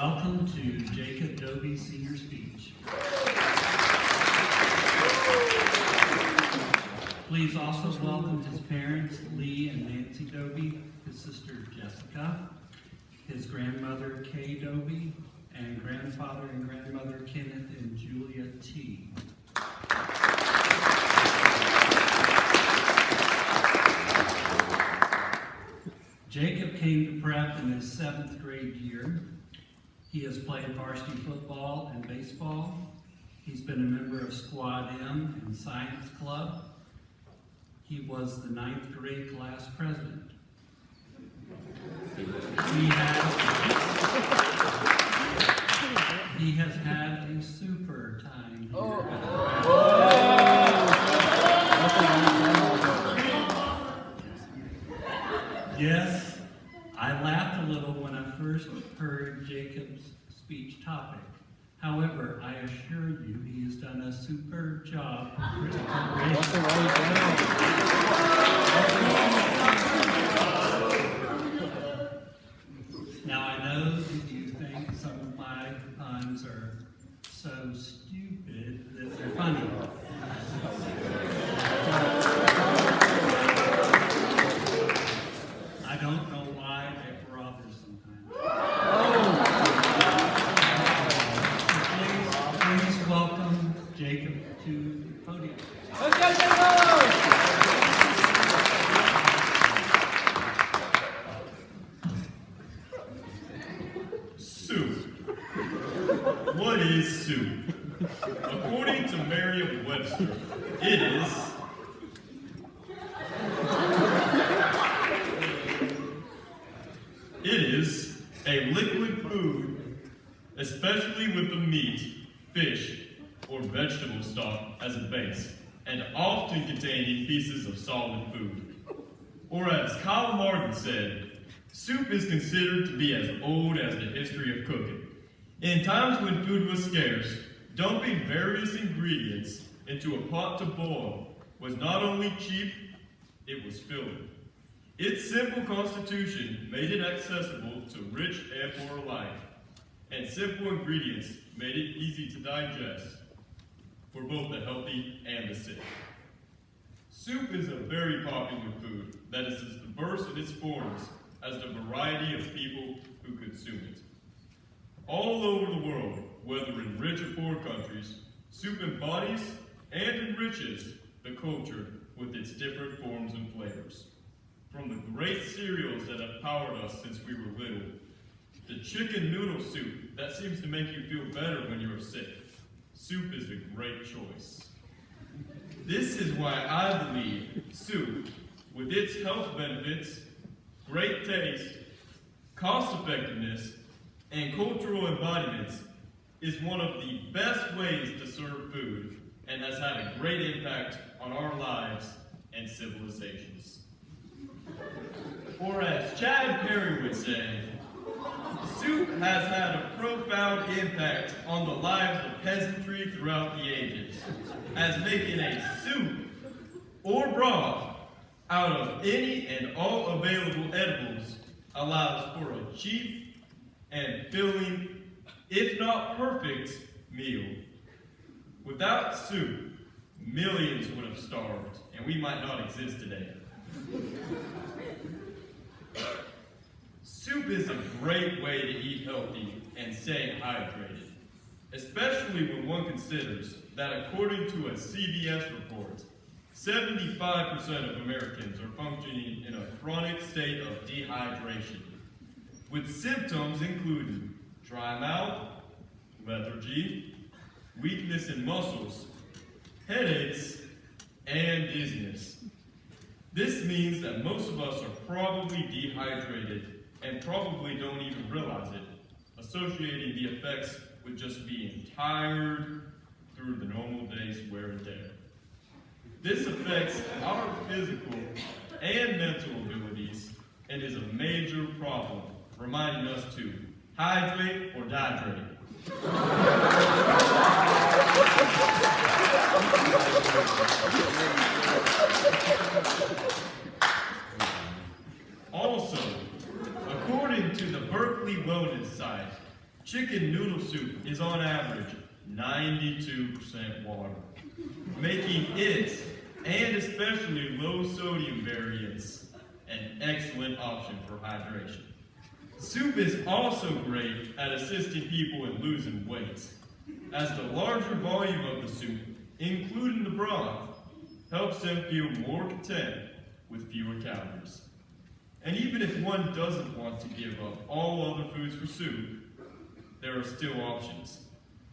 Welcome to Jacob Doby Senior Speech. Please also welcome his parents, Lee and Nancy Doby, his sister Jessica, his grandmother Kay Doby, and grandfather and grandmother Kenneth and Julia T. Jacob came to prep in his 7th grade year. He has played varsity football and baseball. He's been a member of Squad M and Science Club. He was the 9th grade class president. He has had a super time here. Yes, I laughed a little when I first heard Jacob's speech topic. However, I assure you he has done a superb job. Now I know that you think some of my puns are so stupid that they're funny. I don't know why they bother sometimes. Please welcome Jacob to the podium. Let's go, Jacob! Soup. What is soup? According to Merriam-Webster, it is a liquid food, especially with the meat, fish, or vegetable stock as a base, and often containing pieces of solid food. Or as Kyle Martin said, soup is considered to be as old as the history of cooking. In times when food was scarce, dumping various ingredients into a pot to boil was not only cheap, it was filling. Its simple constitution made it accessible to rich and poor alike, and simple ingredients made it easy to digest for both the healthy and the sick. Soup is a very popular food that is as diverse in its forms as the variety of people who consume it. All over the world, whether in rich or poor countries, soup embodies and enriches the culture with its different forms and flavors. From the great cereals that have powered us since we were little, the chicken noodle soup that seems to make you feel better when you're sick, soup is a great choice. This is why I believe soup, with its health benefits, great taste, cost effectiveness, and cultural embodiments, is one of the best ways to serve food and has had a great impact on our lives and civilizations. Or as Chad Perry would say, soup has had a profound impact on the lives of peasantry throughout the ages, as making a soup or broth out of any and all available edibles allows for a cheap and filling, if not perfect, meal. Without soup, millions would have starved, and we might not exist today. Soup is a great way to eat healthy and stay hydrated, especially when one considers that according to a CBS report, 75% of Americans are functioning in a chronic state of dehydration, with symptoms including dry mouth, lethargy, weakness in muscles, headaches, and dizziness. This means that most of us are probably dehydrated and probably don't even realize it, associating the effects with just being tired through the normal day's wear and tear. This affects our physical and mental abilities and is a major problem, reminding us to hydrate or dihydrate. Also, according to the Berkeley Wellness site, Chicken noodle soup is on average 92% water, making it, and especially low sodium variants, an excellent option for hydration. Soup is also great at assisting people in losing weight, as the larger volume of the soup, including the broth, helps them feel more content with fewer calories. And even if one doesn't want to give up all other foods for soup, there are still options.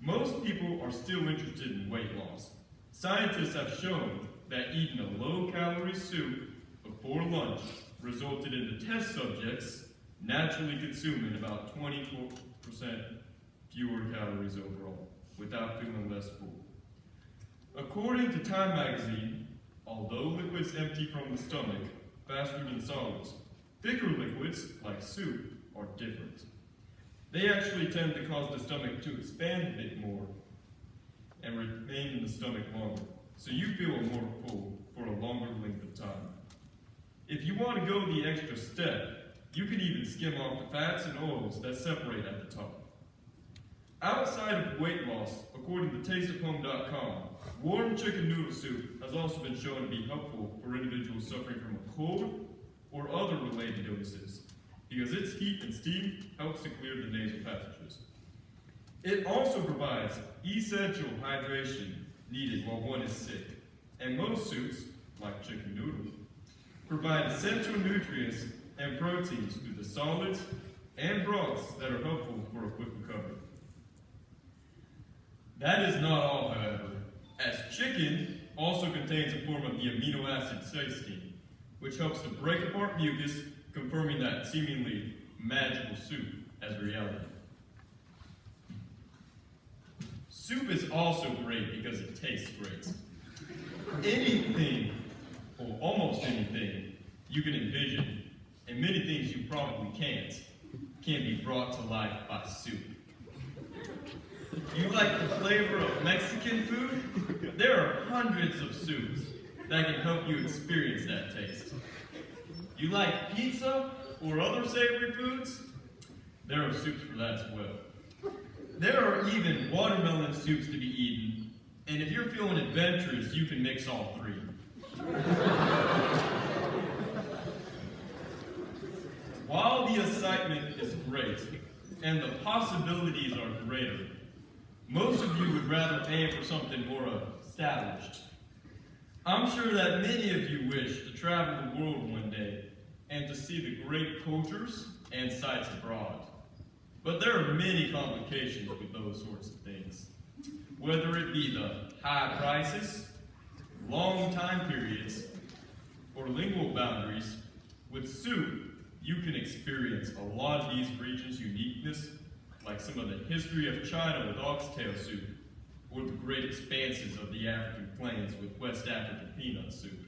Most people are still interested in weight loss. Scientists have shown that eating a low-calorie soup before lunch resulted in the test subjects naturally consuming about 24% fewer calories overall, without feeling less full. According to Time magazine, although liquids empty from the stomach faster than solids, thicker liquids, like soup, are different. They actually tend to cause the stomach to expand a bit more and remain in the stomach longer, so you feel more full for a longer length of time. If you want to go the extra step, you can even skim off the fats and oils that separate at the top. Outside of weight loss, according to tasteofhome.com, warm chicken noodle soup has also been shown to be helpful for individuals suffering from a cold or other related illnesses, because its heat and steam helps to clear the nasal passages. It also provides essential hydration needed while one is sick, and most soups, like chicken noodles, provide essential nutrients and proteins through the solids and broths that are helpful for a quick recovery. That is not all, however, as chicken also contains a form of the amino acid cysteine, which helps to break apart mucus, confirming that seemingly magical soup as reality. Soup is also great because it tastes great. Anything, or almost anything, you can envision, and many things you probably can't, can be brought to life by soup. You like the flavor of Mexican food? There are hundreds of soups that can help you experience that taste. You like pizza or other savory foods? There are soups for that as well. There are even watermelon soups to be eaten, and if you're feeling adventurous, you can mix all three. While the excitement is great, and the possibilities are greater, most of you would rather aim for something more established. I'm sure that many of you wish to travel the world one day and to see the great cultures and sights abroad. But there are many complications with those sorts of things. Whether it be the high prices, long time periods, or lingual boundaries, with soup, you can experience a lot of these regions' uniqueness, like some of the history of China with oxtail soup, or the great expanses of the African plains with West African peanut soup.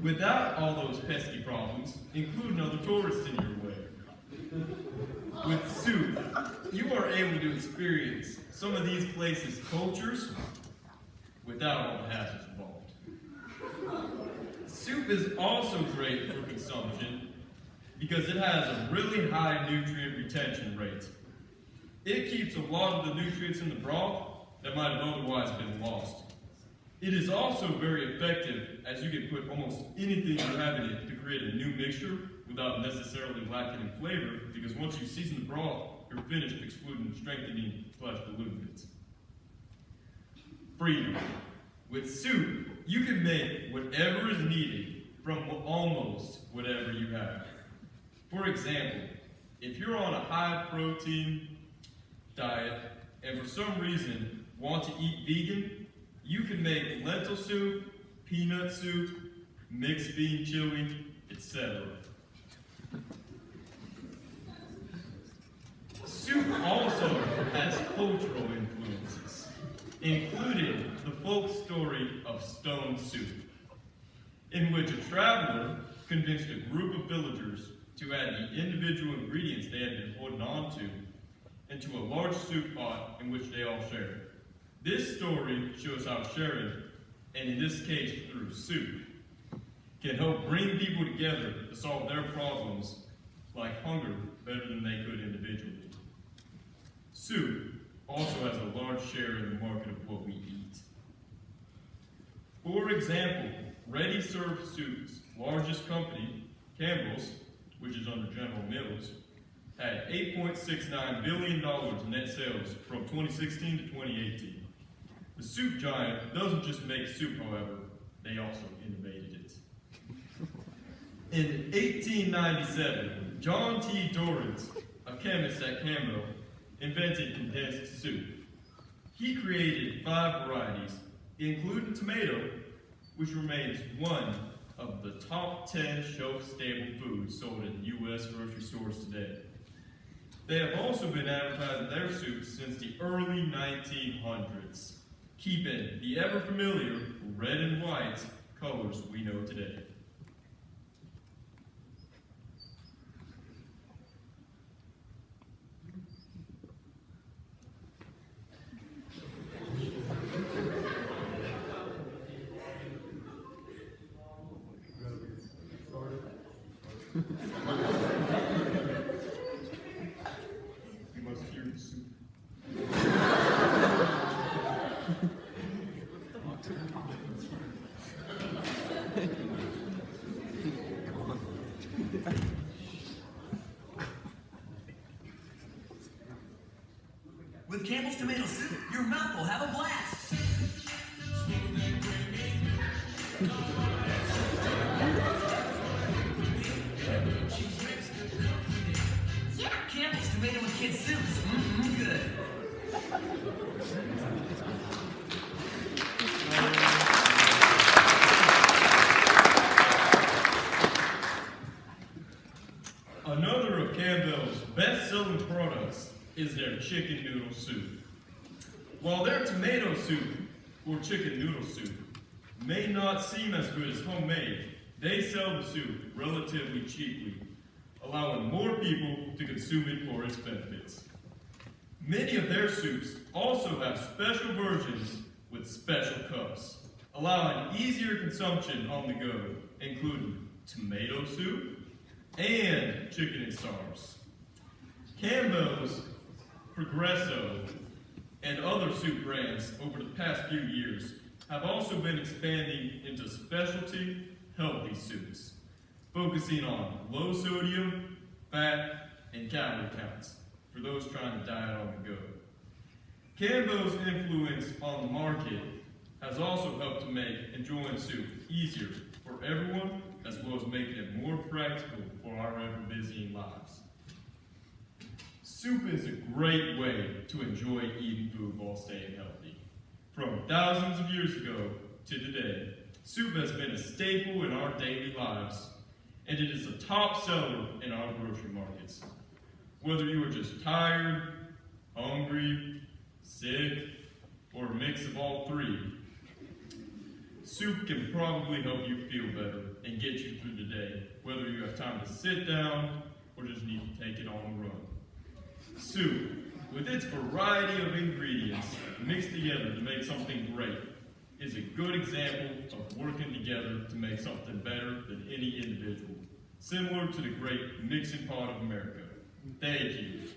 Without all those pesky problems, including other tourists in your way. With soup, you are able to experience some of these places' cultures without all the hazards involved. Soup is also great for consumption because it has a really high nutrient retention rate. It keeps a lot of the nutrients in the broth that might have otherwise been lost. It is also very effective as you can put almost anything you have in it to create a new mixture without necessarily lacking in flavor, because once you season the broth, you're finished excluding strengthening/diluting it. Freedom. With soup, you can make whatever is needed from almost whatever you have. For example, if you're on a high-protein diet and for some reason want to eat vegan, you can make lentil soup, peanut soup, mixed bean chili, etc. Soup also has cultural influences, including the folk story of stone soup, in which a traveler convinced a group of villagers to add the individual ingredients they had been holding on to into a large soup pot in which they all shared. This story shows how sharing, and in this case through soup, can help bring people together to solve their problems like hunger better than they could individually. Soup also has a large share in the market of what we eat. For example, ready-serve soup's largest company, Campbell's, which is under General Mills, had $8.69 billion in net sales from 2016 to 2018. The soup giant doesn't just make soup, however, they also innovated it. In 1897, John T. Dorrance, a chemist at Campbell, invented condensed soup. He created 5 varieties, including tomato, which remains one of the top 10 shelf-stable foods sold in U.S. grocery stores today. They have also been advertising their soups since the early 1900s, keeping the ever-familiar red and white colors we know today. You must hear the soup. With Campbell's tomato soup, your mouth will have a blast. Yeah, Campbell's tomato and kid soups. Good. Another of Campbell's best-selling products is their chicken noodle soup. While their tomato soup, or chicken noodle soup, may not seem as good as homemade, they sell the soup relatively cheaply, allowing more people to consume it for its benefits. Many of their soups also have special versions with special cups, allowing easier consumption on the go, including tomato soup and chicken and stars. Campbell's, Progresso, and other soup brands over the past few years have also been expanding into specialty, healthy soups, focusing on low sodium, fat, and calorie counts for those trying to diet on the go. Campbell's influence on the market has also helped to make enjoying soup easier for everyone, as well as making it more practical for our ever-busying lives. Soup is a great way to enjoy eating food while staying healthy. From thousands of years ago to today, soup has been a staple in our daily lives, and it is a top seller in our grocery markets. Whether you are just tired, hungry, sick, or a mix of all three, soup can probably help you feel better and get you through the day, whether you have time to sit down or just need to take it on a run. Soup, with its variety of ingredients mixed together to make something great, is a good example of working together to make something better than any individual, similar to the great mixing pot of America. Thank you.